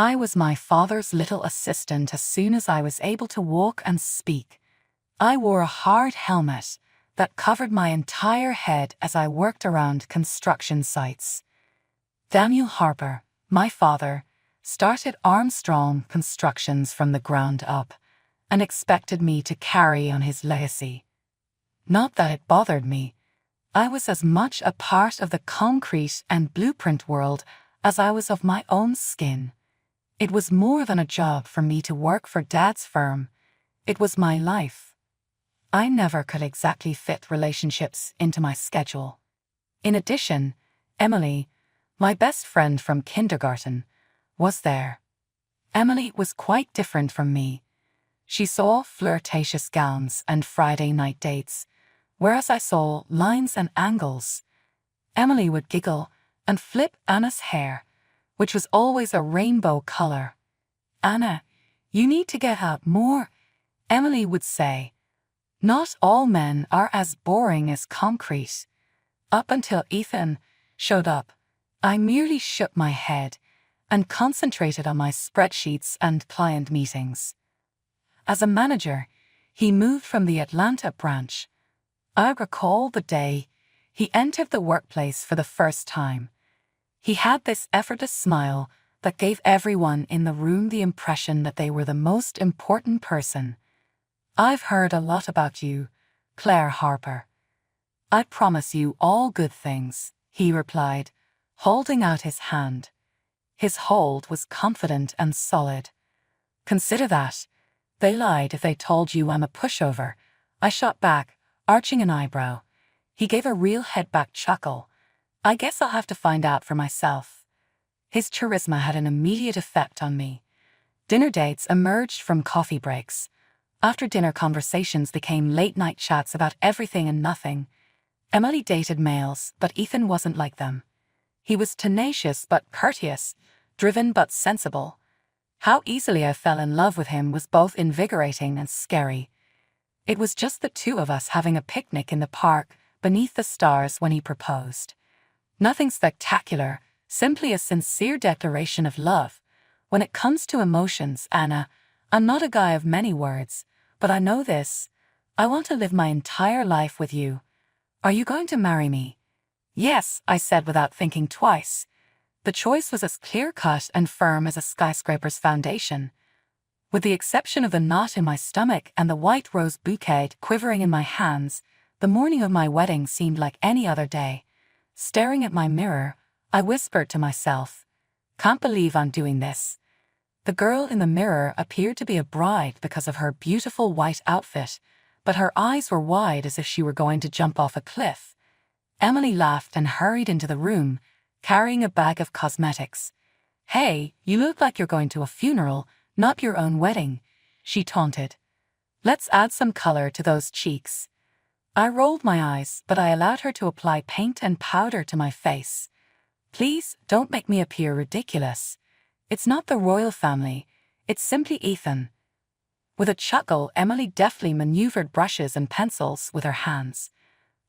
I was my father's little assistant as soon as I was able to walk and speak. I wore a hard helmet that covered my entire head as I worked around construction sites. Daniel Harper, my father, started Armstrong Constructions from the ground up and expected me to carry on his legacy. Not that it bothered me. I was as much a part of the concrete and blueprint world as I was of my own skin. It was more than a job for me to work for Dad's firm. It was my life. I never could exactly fit relationships into my schedule. In addition, Emily, my best friend from kindergarten, was there. Emily was quite different from me. She saw flirtatious gowns and Friday night dates, whereas I saw lines and angles. Emily would giggle and flip Anna's hair, which was always a rainbow color. "Anna, you need to get out more," Emily would say. Not all men are as boring as concrete. Up until Ethan showed up, I merely shook my head and concentrated on my spreadsheets and client meetings. As a manager, he moved from the Atlanta branch. I recall the day he entered the workplace for the first time. He had this effortless smile that gave everyone in the room the impression that they were the most important person. "I've heard a lot about you, Claire Harper." "I promise you all good things," he replied, holding out his hand. His hold was confident and solid. "Consider that. They lied if they told you I'm a pushover," I shot back, arching an eyebrow. He gave a real head-back chuckle. "I guess I'll have to find out for myself." His charisma had an immediate effect on me. Dinner dates emerged from coffee breaks. After-dinner conversations became late-night chats about everything and nothing. Emily dated males, but Ethan wasn't like them. He was tenacious but courteous, driven but sensible. How easily I fell in love with him was both invigorating and scary. It was just the two of us having a picnic in the park beneath the stars when he proposed. Nothing spectacular, simply a sincere declaration of love. When it comes to emotions, Anna, I'm not a guy of many words, but I know this. I want to live my entire life with you. Are you going to marry me? "Yes," I said without thinking twice. The choice was as clear-cut and firm as a skyscraper's foundation. With the exception of the knot in my stomach and the white rose bouquet quivering in my hands, the morning of my wedding seemed like any other day. Staring at my mirror, I whispered to myself, "Can't believe I'm doing this." The girl in the mirror appeared to be a bride because of her beautiful white outfit, but her eyes were wide as if she were going to jump off a cliff. Emily laughed and hurried into the room, carrying a bag of cosmetics. "Hey, you look like you're going to a funeral, not your own wedding," she taunted. "Let's add some color to those cheeks." I rolled my eyes, but I allowed her to apply paint and powder to my face. "Please, don't make me appear ridiculous. It's not the royal family, it's simply Ethan." With a chuckle, Emily deftly maneuvered brushes and pencils with her hands.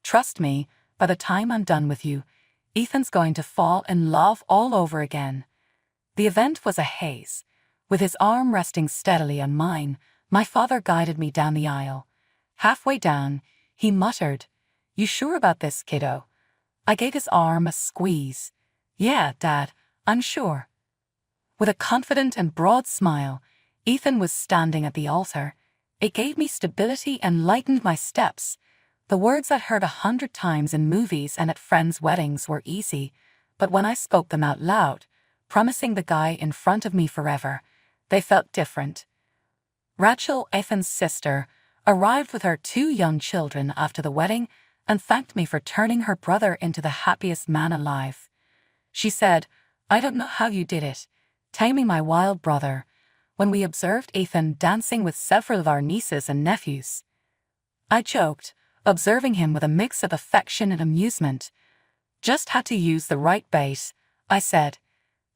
"Trust me, by the time I'm done with you, Ethan's going to fall in love all over again." The event was a haze. With his arm resting steadily on mine, my father guided me down the aisle. Halfway down, he muttered, "You sure about this, kiddo?" I gave his arm a squeeze. "Yeah, Dad, I'm sure." With a confident and broad smile, Ethan was standing at the altar. It gave me stability and lightened my steps. The words I'd heard 100 times in movies and at friends' weddings were easy, but when I spoke them out loud, promising the guy in front of me forever, they felt different. Rachel, Ethan's sister, arrived with her 2 young children after the wedding and thanked me for turning her brother into the happiest man alive. She said, "I don't know how you did it, taming my wild brother," when we observed Ethan dancing with several of our nieces and nephews. I joked, observing him with a mix of affection and amusement. "Just had to use the right bait," I said.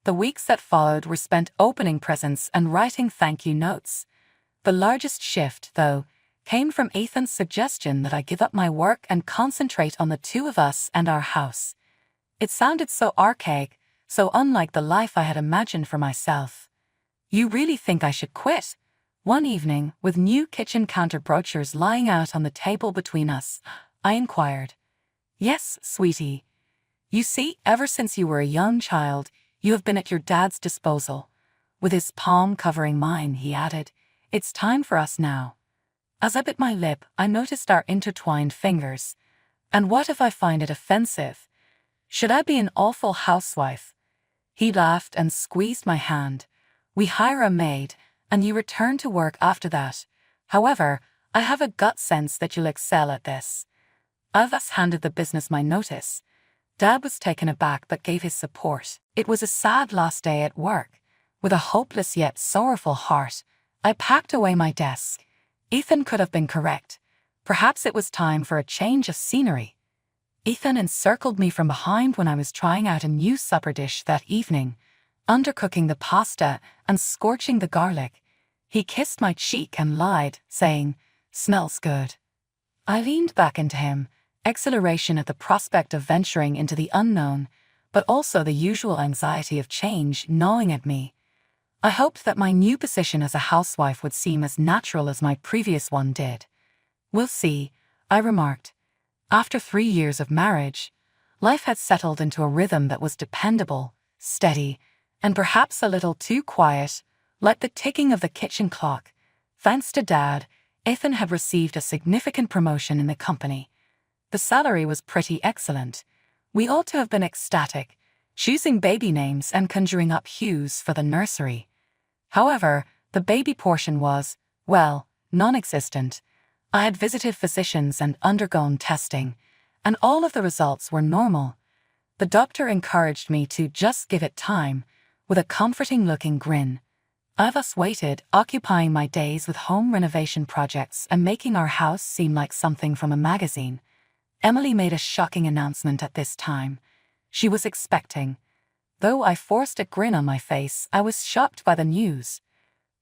The weeks that followed were spent opening presents and writing thank you notes. The largest shift, though, came from Ethan's suggestion that I give up my work and concentrate on the two of us and our house. It sounded so archaic, so unlike the life I had imagined for myself. You really think I should quit? One evening, with new kitchen counter brochures lying out on the table between us, I inquired. Yes, sweetie. You see, ever since you were a young child, you have been at your dad's disposal. With his palm covering mine, he added, It's time for us now. As I bit my lip, I noticed our intertwined fingers. And what if I find it offensive? Should I be an awful housewife? He laughed and squeezed my hand. We hire a maid, and you return to work after that. However, I have a gut sense that you'll excel at this. I thus handed the business my notice. Dad was taken aback but gave his support. It was a sad last day at work. With a hopeless yet sorrowful heart, I packed away my desk. Ethan could have been correct. Perhaps it was time for a change of scenery. Ethan encircled me from behind when I was trying out a new supper dish that evening, undercooking the pasta and scorching the garlic. He kissed my cheek and lied, saying, "Smells good." I leaned back into him, exhilaration at the prospect of venturing into the unknown, but also the usual anxiety of change gnawing at me. I hoped that my new position as a housewife would seem as natural as my previous one did. "We'll see," I remarked. After 3 years of marriage, life had settled into a rhythm that was dependable, steady, and perhaps a little too quiet, like the ticking of the kitchen clock. Thanks to Dad, Ethan had received a significant promotion in the company. The salary was pretty excellent. We ought to have been ecstatic, choosing baby names and conjuring up hues for the nursery. However, the baby portion was, well, non-existent. I had visited physicians and undergone testing, and all of the results were normal. The doctor encouraged me to just give it time, with a comforting-looking grin. I thus waited, occupying my days with home renovation projects and making our house seem like something from a magazine. Emily made a shocking announcement at this time. She was expecting. Though I forced a grin on my face, I was shocked by the news.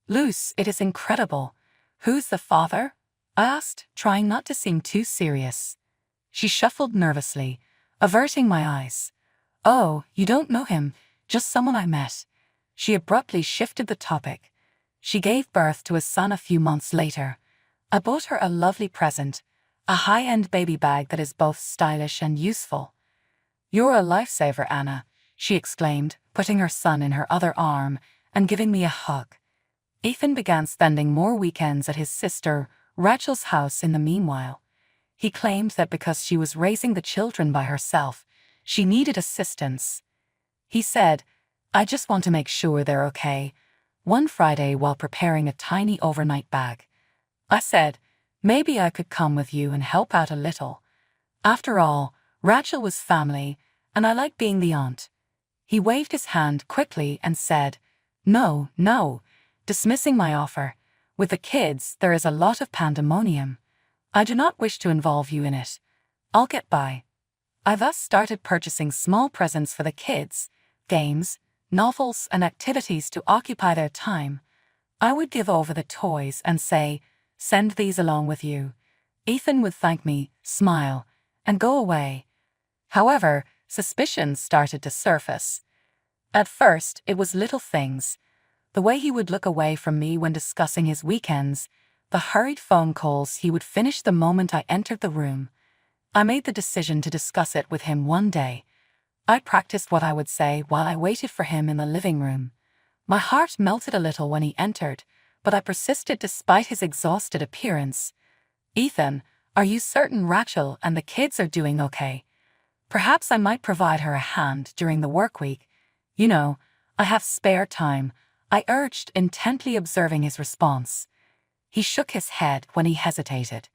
"Luce, it is incredible. Who's the father?" I asked, trying not to seem too serious. She shuffled nervously, averting my eyes. "Oh, you don't know him, just someone I met." She abruptly shifted the topic. "She gave birth to a son a few months later. I bought her a lovely present, a high-end baby bag that is both stylish and useful." "You're a lifesaver, Anna," she exclaimed, putting her son in her other arm and giving me a hug. Ethan began spending more weekends at his sister Rachel's house in the meanwhile. He claimed that because she was raising the children by herself, she needed assistance. He said, "I just want to make sure they're okay," one Friday while preparing a tiny overnight bag. I said, "Maybe I could come with you and help out a little." After all, Rachel was family, and I liked being the aunt. He waved his hand quickly and said, "No, no," dismissing my offer. "With the kids, there is a lot of pandemonium. I do not wish to involve you in it. I'll get by." I thus started purchasing small presents for the kids, games, novels, and activities to occupy their time. I would give over the toys and say, "Send these along with you." Ethan would thank me, smile, and go away. However, suspicions started to surface. At first, it was little things. The way he would look away from me when discussing his weekends, the hurried phone calls he would finish the moment I entered the room. I made the decision to discuss it with him one day. I practiced what I would say while I waited for him in the living room. My heart melted a little when he entered, but I persisted despite his exhausted appearance. "Ethan, are you certain Rachel and the kids are doing okay? Perhaps I might provide her a hand during the work week. You know, I have spare time," I urged, intently observing his response. He shook his head when he hesitated.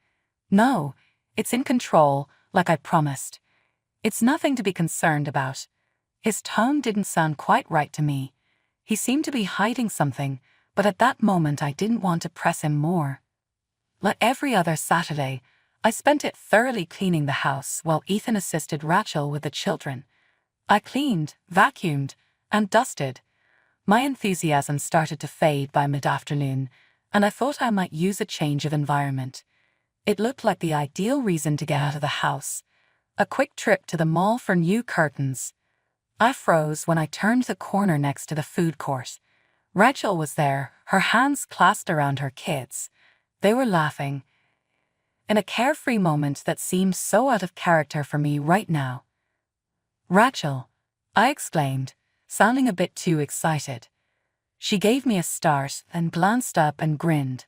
"No, it's in control, like I promised. It's nothing to be concerned about." His tone didn't sound quite right to me. He seemed to be hiding something, but at that moment I didn't want to press him more. Like every other Saturday, I spent it thoroughly cleaning the house while Ethan assisted Rachel with the children. I cleaned, vacuumed, and dusted. My enthusiasm started to fade by mid-afternoon, and I thought I might use a change of environment. It looked like the ideal reason to get out of the house. A quick trip to the mall for new curtains. I froze when I turned the corner next to the food court. Rachel was there, her hands clasped around her kids. They were laughing, in a carefree moment that seemed so out of character for me right now. "Rachel," I exclaimed, sounding a bit too excited. She gave me a start, then glanced up and grinned.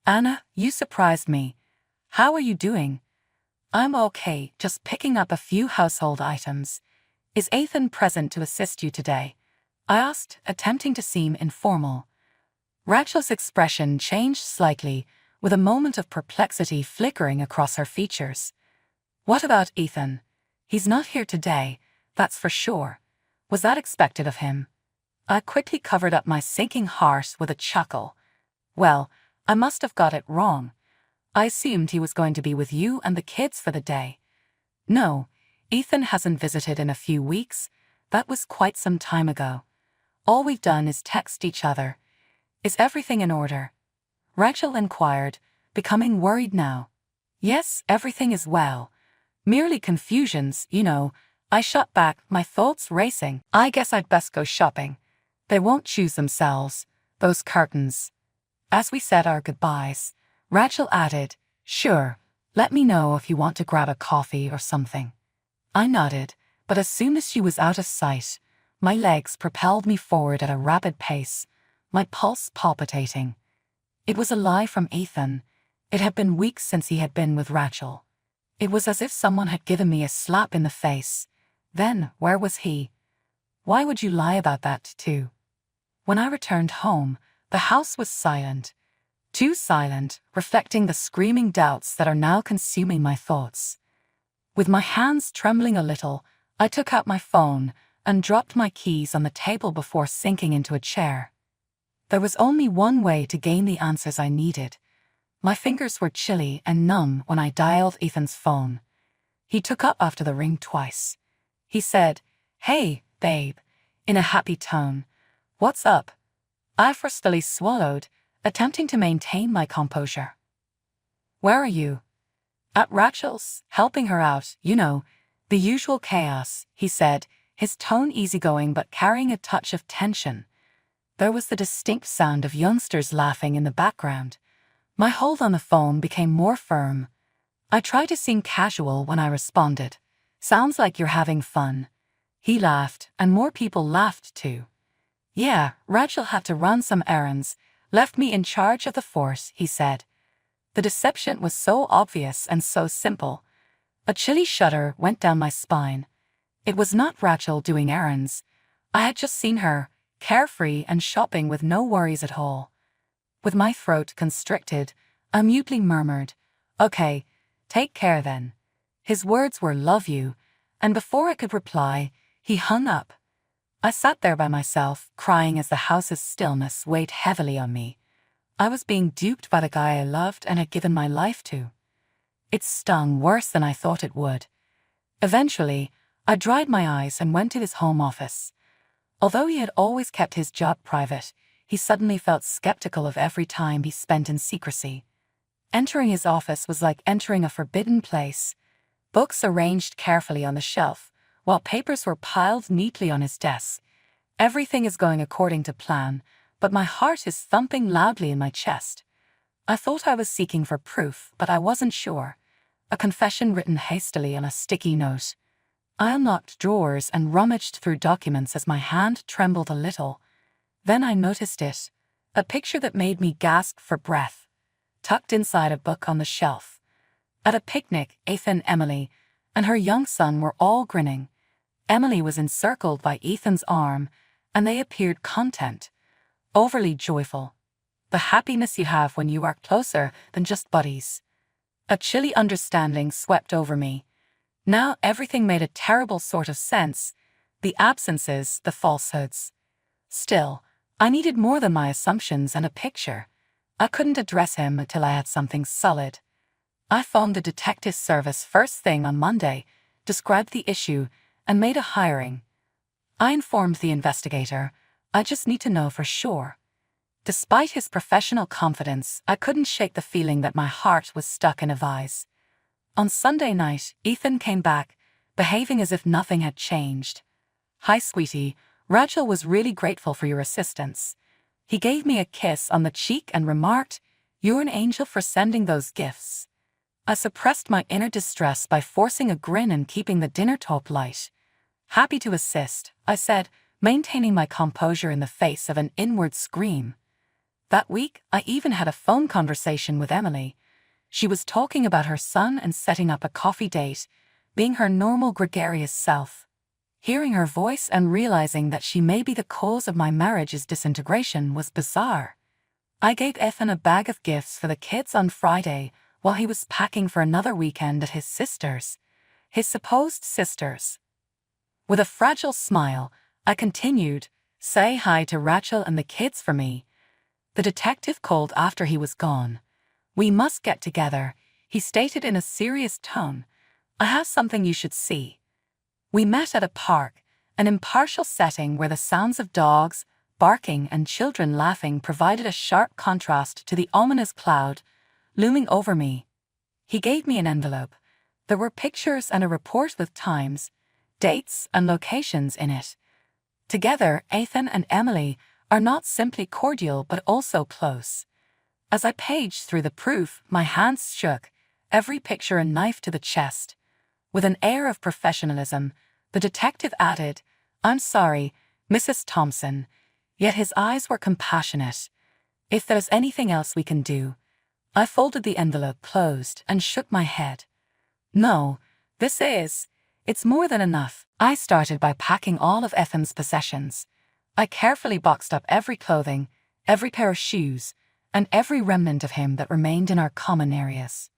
"Anna, you surprised me. How are you doing?" "I'm okay, just picking up a few household items. Is Ethan present to assist you today?" I asked, attempting to seem informal. Rachel's expression changed slightly, with a moment of perplexity flickering across her features. "What about Ethan? He's not here today, that's for sure. Was that expected of him?" I quickly covered up my sinking heart with a chuckle. "Well, I must have got it wrong. I assumed he was going to be with you and the kids for the day." "No, Ethan hasn't visited in a few weeks. That was quite some time ago. All we've done is text each other. Is everything in order?" Rachel inquired, becoming worried now. "Yes, everything is well. Merely confusions, you know." I shot back, my thoughts racing. "I guess I'd best go shopping. They won't choose themselves, those curtains." As we said our goodbyes, Rachel added, "Sure, let me know if you want to grab a coffee or something." I nodded, but as soon as she was out of sight, my legs propelled me forward at a rapid pace, my pulse palpitating. It was a lie from Ethan. It had been weeks since he had been with Rachel. It was as if someone had given me a slap in the face. Then, where was he? Why would you lie about that, too? When I returned home, the house was silent. Too silent, reflecting the screaming doubts that are now consuming my thoughts. With my hands trembling a little, I took out my phone and dropped my keys on the table before sinking into a chair. There was only one way to gain the answers I needed. My fingers were chilly and numb when I dialed Ethan's phone. He took up after the ring twice. He said, "Hey, babe," in a happy tone. "What's up?" I frustily swallowed, attempting to maintain my composure. "Where are you?" "At Rachel's, helping her out, you know, the usual chaos," he said, his tone easygoing but carrying a touch of tension. There was the distinct sound of youngsters laughing in the background. My hold on the phone became more firm. I tried to seem casual when I responded. "Sounds like you're having fun." He laughed, and more people laughed too. "Yeah, Rachel had to run some errands, left me in charge of the fort," he said. The deception was so obvious and so simple. A chilly shudder went down my spine. It was not Rachel doing errands. I had just seen her, carefree and shopping with no worries at all. With my throat constricted, I mutely murmured, "Okay, take care then." His words were "love you," and before I could reply, he hung up. I sat there by myself, crying as the house's stillness weighed heavily on me. I was being duped by the guy I loved and had given my life to. It stung worse than I thought it would. Eventually, I dried my eyes and went to his home office. Although he had always kept his job private, he suddenly felt skeptical of every time he spent in secrecy. Entering his office was like entering a forbidden place. Books arranged carefully on the shelf, while papers were piled neatly on his desk. Everything is going according to plan, but my heart is thumping loudly in my chest. I thought I was seeking for proof, but I wasn't sure. A confession written hastily on a sticky note. I unlocked drawers and rummaged through documents as my hand trembled a little. Then I noticed it, a picture that made me gasp for breath, tucked inside a book on the shelf. At a picnic, Ethan, Emily, and her young son were all grinning. Emily was encircled by Ethan's arm, and they appeared content, overly joyful. The happiness you have when you are closer than just buddies. A chilly understanding swept over me. Now everything made a terrible sort of sense. The absences, the falsehoods. Still, I needed more than my assumptions and a picture. I couldn't address him until I had something solid. I phoned the detective service first thing on Monday, described the issue, and made a hiring. I informed the investigator, "I just need to know for sure." Despite his professional confidence, I couldn't shake the feeling that my heart was stuck in a vise. On Sunday night, Ethan came back, behaving as if nothing had changed. "Hi, sweetie. Rachel was really grateful for your assistance. He gave me a kiss on the cheek and remarked, "You're an angel for sending those gifts." I suppressed my inner distress by forcing a grin and keeping the dinner talk light. "Happy to assist," I said, maintaining my composure in the face of an inward scream. That week, I even had a phone conversation with Emily. She was talking about her son and setting up a coffee date, being her normal gregarious self. Hearing her voice and realizing that she may be the cause of my marriage's disintegration was bizarre. I gave Ethan a bag of gifts for the kids on Friday while he was packing for another weekend at his sister's. His supposed sister's. With a fragile smile, I continued, "Say hi to Rachel and the kids for me." The detective called after he was gone. "We must get together," he stated in a serious tone. "I have something you should see." We met at a park, an impartial setting where the sounds of dogs, barking and children laughing provided a sharp contrast to the ominous cloud looming over me. He gave me an envelope. There were pictures and a report with times, dates and locations in it. Together, Ethan and Emily are not simply cordial but also close. As I paged through the proof, my hands shook, every picture a knife to the chest. With an air of professionalism, the detective added, "I'm sorry, Mrs. Thompson," yet his eyes were compassionate. "If there's anything else we can do." I folded the envelope closed and shook my head. "No, it's more than enough." I started by packing all of Ethan's possessions. I carefully boxed up every clothing, every pair of shoes, and every remnant of him that remained in our common areas.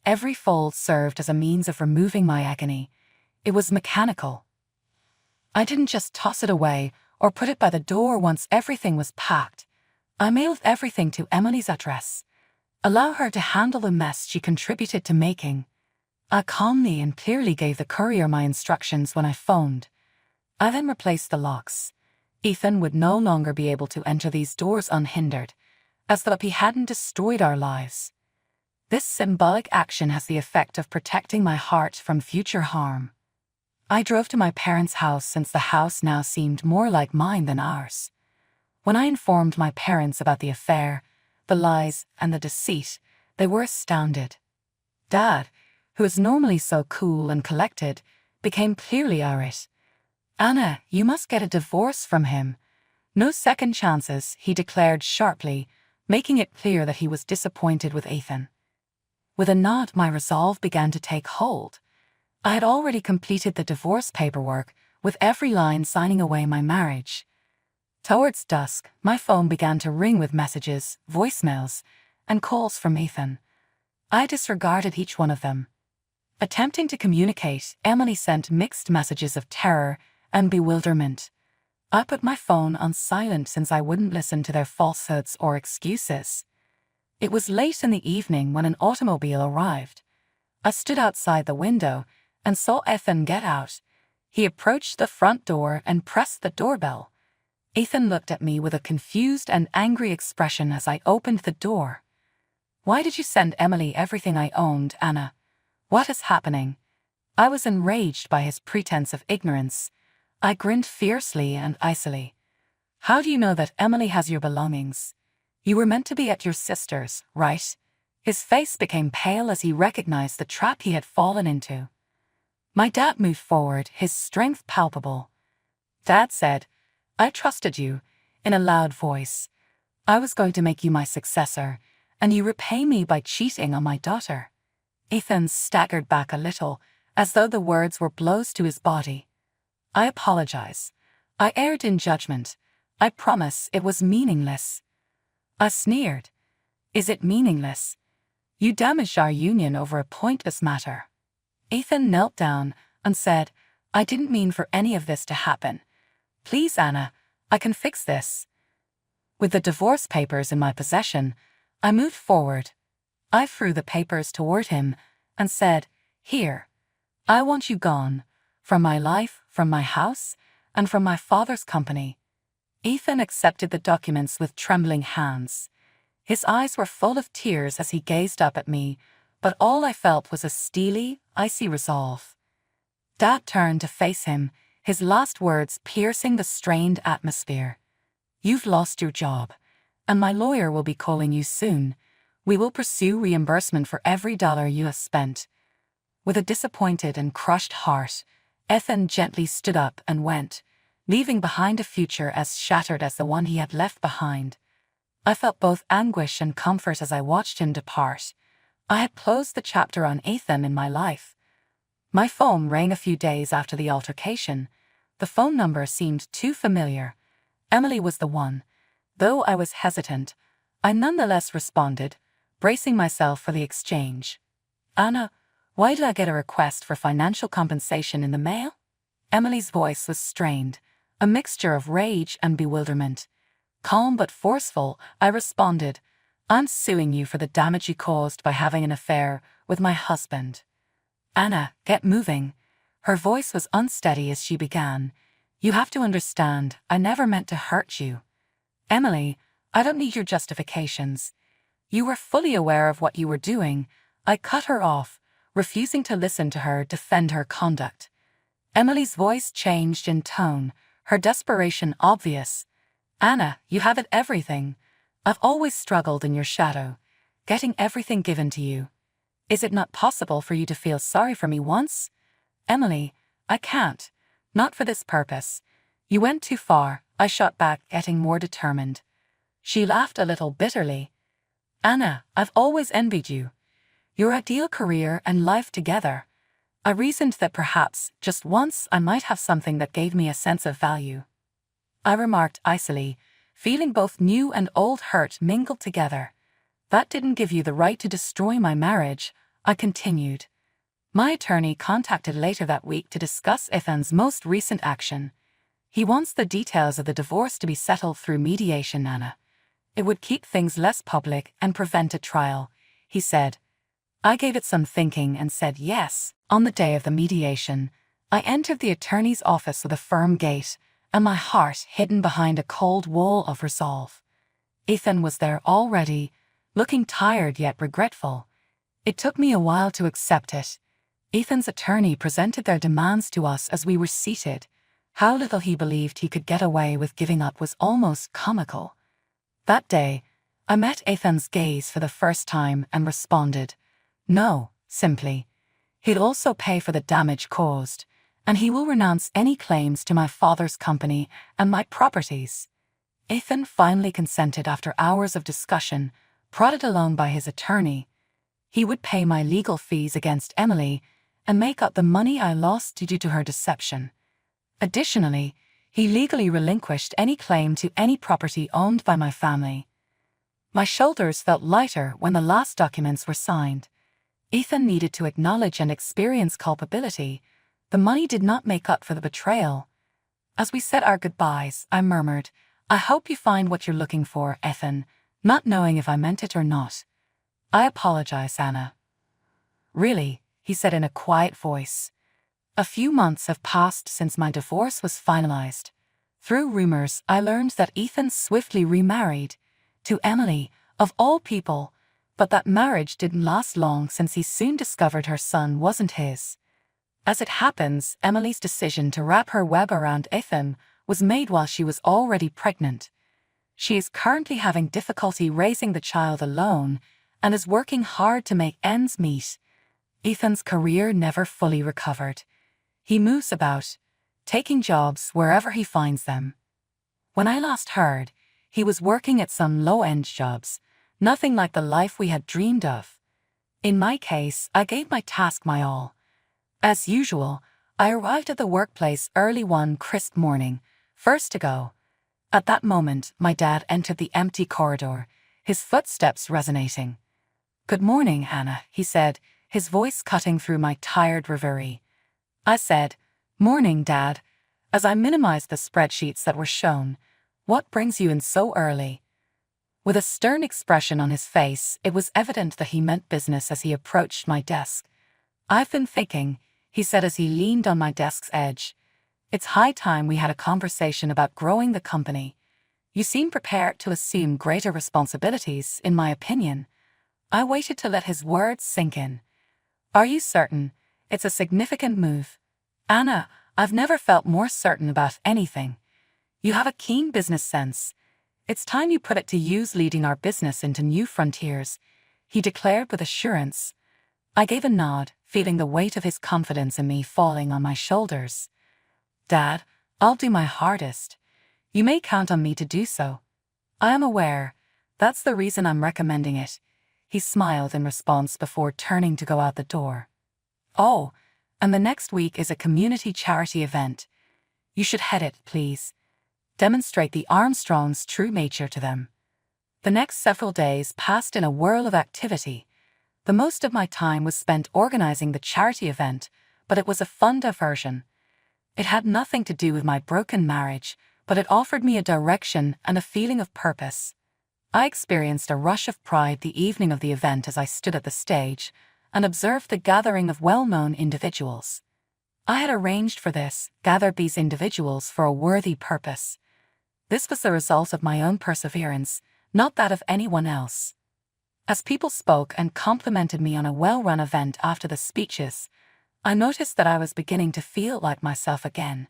Every fold served as a means of removing my agony. It was mechanical. I didn't just toss it away or put it by the door once everything was packed. I mailed everything to Emily's address. Allow her to handle the mess she contributed to making. I calmly and clearly gave the courier my instructions when I phoned. I then replaced the locks. Ethan would no longer be able to enter these doors unhindered, as though he hadn't destroyed our lives. This symbolic action has the effect of protecting my heart from future harm. I drove to my parents' house since the house now seemed more like mine than ours. When I informed my parents about the affair, the lies, and the deceit, they were astounded. Dad, who is normally so cool and collected, became clearly irate. "Anna, you must get a divorce from him." "No second chances," he declared sharply, making it clear that he was disappointed with Ethan. With a nod, my resolve began to take hold. I had already completed the divorce paperwork, with every line signing away my marriage. Towards dusk, my phone began to ring with messages, voicemails, and calls from Ethan. I disregarded each one of them. Attempting to communicate, Emily sent mixed messages of terror and bewilderment. I put my phone on silent since I wouldn't listen to their falsehoods or excuses. It was late in the evening when an automobile arrived. I stood outside the window and saw Ethan get out. He approached the front door and pressed the doorbell. Ethan looked at me with a confused and angry expression as I opened the door. "Why did you send Emily everything I owned, Anna? What is happening?" I was enraged by his pretense of ignorance. I grinned fiercely and icily. "How do you know that Emily has your belongings? You were meant to be at your sister's, right?" His face became pale as he recognized the trap he had fallen into. My dad moved forward, his strength palpable. Dad said, "I trusted you," in a loud voice. "I was going to make you my successor, and you repay me by cheating on my daughter." Ethan staggered back a little, as though the words were blows to his body. "I apologize. I erred in judgment. I promise it was meaningless." I sneered. "Is it meaningless? You damaged our union over a pointless matter." Ethan knelt down and said, "I didn't mean for any of this to happen. Please, Anna, I can fix this." With the divorce papers in my possession, I moved forward. I threw the papers toward him and said, "Here. I want you gone. From my life, from my house, and from my father's company." Ethan accepted the documents with trembling hands. His eyes were full of tears as he gazed up at me, but all I felt was a steely, icy resolve. Dad turned to face him, his last words piercing the strained atmosphere. You've lost your job, and my lawyer will be calling you soon. We will pursue reimbursement for every dollar you have spent." With a disappointed and crushed heart, Ethan gently stood up and went, leaving behind a future as shattered as the one he had left behind. I felt both anguish and comfort as I watched him depart. I had closed the chapter on Ethan in my life. My phone rang a few days after the altercation. The phone number seemed too familiar. Emily was the one. Though I was hesitant, I nonetheless responded, bracing myself for the exchange. "Anna, why did I get a request for financial compensation in the mail?" Emily's voice was strained, a mixture of rage and bewilderment. Calm but forceful, I responded, "I'm suing you for the damage you caused by having an affair with my husband." "Anna, get moving." Her voice was unsteady as she began. "You have to understand, I never meant to hurt you." "Emily, I don't need your justifications. You were fully aware of what you were doing." I cut her off, refusing to listen to her defend her conduct. Emily's voice changed in tone, her desperation obvious. "Anna, you have it everything. I've always struggled in your shadow, getting everything given to you. Is it not possible for you to feel sorry for me once?" "Emily, I can't. Not for this purpose. You went too far," I shot back, getting more determined. She laughed a little bitterly. "Anna, I've always envied you. Your ideal career and life together. I reasoned that perhaps, just once, I might have something that gave me a sense of value." I remarked icily, feeling both new and old hurt mingled together. "That didn't give you the right to destroy my marriage," I continued. My attorney contacted later that week to discuss Ethan's most recent action. "He wants the details of the divorce to be settled through mediation, Anna. It would keep things less public and prevent a trial," he said. I gave it some thinking and said yes. On the day of the mediation, I entered the attorney's office with a firm gait, and my heart hidden behind a cold wall of resolve. Ethan was there already, looking tired yet regretful. It took me a while to accept it. Ethan's attorney presented their demands to us as we were seated. How little he believed he could get away with giving up was almost comical. That day, I met Ethan's gaze for the first time and responded, "No," simply. He'd also pay for the damage caused, and he will renounce any claims to my father's company and my properties. Ethan finally consented after hours of discussion, prodded along by his attorney. He would pay my legal fees against Emily and make up the money I lost due to her deception. Additionally, he legally relinquished any claim to any property owned by my family. My shoulders felt lighter when the last documents were signed. Ethan needed to acknowledge and experience culpability. The money did not make up for the betrayal. As we said our goodbyes, I murmured, "I hope you find what you're looking for, Ethan," not knowing if I meant it or not. "I apologize, Anna." "Really?" he said in a quiet voice. A few months have passed since my divorce was finalized. Through rumors, I learned that Ethan swiftly remarried. To Emily, of all people. But that marriage didn't last long since he soon discovered her son wasn't his. As it happens, Emily's decision to wrap her web around Ethan was made while she was already pregnant. She is currently having difficulty raising the child alone and is working hard to make ends meet. Ethan's career never fully recovered. He moves about, taking jobs wherever he finds them. When I last heard, he was working at some low-end jobs, nothing like the life we had dreamed of. In my case, I gave my task my all. As usual, I arrived at the workplace early one crisp morning, first to go. At that moment, my dad entered the empty corridor, his footsteps resonating. "Good morning, Anna," he said, his voice cutting through my tired reverie. I said, "Morning, Dad," as I minimized the spreadsheets that were shown. "What brings you in so early?" With a stern expression on his face, it was evident that he meant business as he approached my desk. "I've been thinking," he said as he leaned on my desk's edge. "It's high time we had a conversation about growing the company. You seem prepared to assume greater responsibilities, in my opinion." I waited to let his words sink in. "Are you certain? It's a significant move." "Anna, I've never felt more certain about anything. You have a keen business sense. It's time you put it to use leading our business into new frontiers, he declared with assurance. I gave a nod, feeling the weight of his confidence in me falling on my shoulders. Dad, I'll do my hardest. You may count on me to do so. I am aware. That's the reason I'm recommending it. He smiled in response before turning to go out the door. Oh, and the next week is a community charity event. You should head it, please. Demonstrate the Armstrongs' true nature to them. The next several days passed in a whirl of activity. The most of my time was spent organizing the charity event, but it was a fun diversion. It had nothing to do with my broken marriage, but it offered me a direction and a feeling of purpose. I experienced a rush of pride the evening of the event as I stood at the stage and observed the gathering of well-known individuals. I had arranged for this, gathered these individuals for a worthy purpose. This was the result of my own perseverance, not that of anyone else. As people spoke and complimented me on a well-run event after the speeches, I noticed that I was beginning to feel like myself again.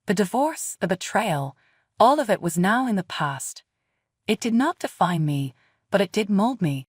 The divorce, the betrayal, all of it was now in the past. It did not define me, but it did mold me.